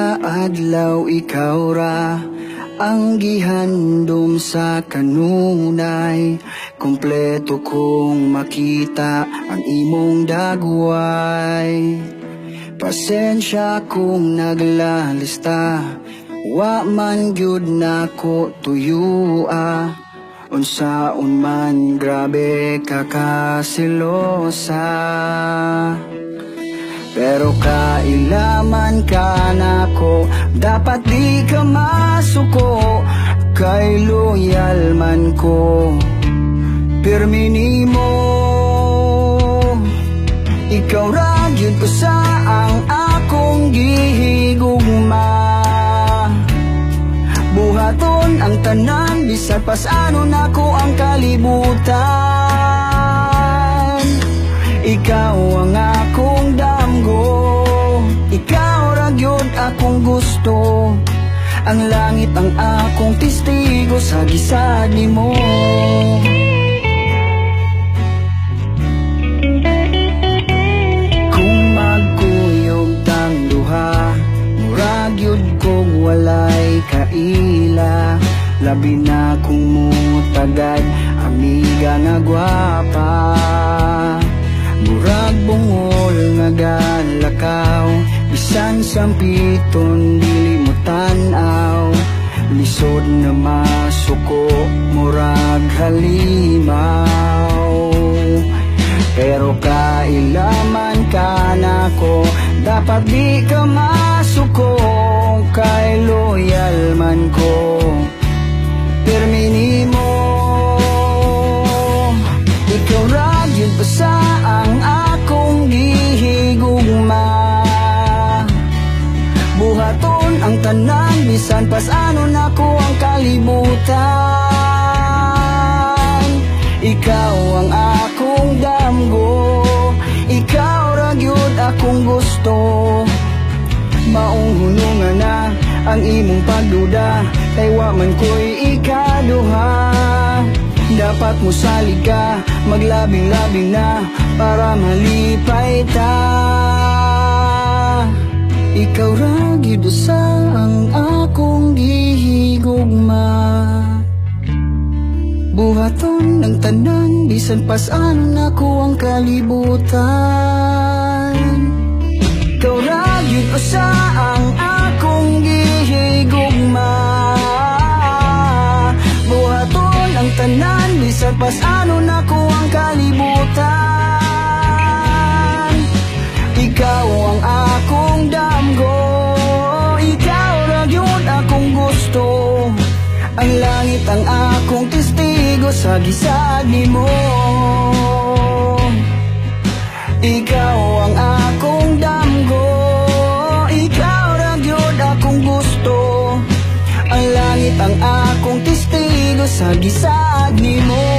sa adlaw ikaw ra ang gihandom sa kanunay. Kompleto kong makita ang imong dagway. Pasensya kung naglalista, wa man gyud nako tuyua. Unsaon man grabe kakasilosa, pero kailaman ka nako, dapat di ka masuko. Kay loyal man ko, pirmi nimo. Ikaw ra gyud usa ang akong gihigugma. Buhaton ang tanan, bisan pasano nako ang kalibutan. Ikaw ang akong damgo, ikaw ra gyud akong gusto. Ang langit ang akong testigo sa gisad nimo. Kung magkuyog tang duha, murag gyud kong walay kaila. Labi na kung mutagad, amiga nga gwapa. Murag bungol nga galakaw, bisan sampiton dili mo tan-aw. Lisod na masuko, murag halimaw. Pero kailaman ka nako, dapat di ka masuko. Kay loyal man ko, pirmi nimo. Ikaw ra gyud basta ang akong gihigugma. Buhaton ang tanan, bisan pasano nako ang kalibutan. Ikaw ang akong damgo, ikaw ra gyud akong gusto. Maong hunungan na ang imong pagduda, kay wa man ko'y ikaduha. Dapat mo salig ka, maglabing-labing na, para malipay ta. Ikaw ra gyud usa ang akong gihigugma. Buhaton ng tanan, bisan pasano nako ang kalibutan. Ikaw ra gyud usa ang akong gihigugma. Buhaton ang tanan, bisan pasano nako ang kalibutan. Ikaw ang akong damgo, ikaw ra gyud akong gusto. Ang langit ang akong testigo sa gisad nimo. Ikaw ang akong damgo, ikaw ra gyud akong gusto. Ang langit ang akong testigo sa gisad nimo.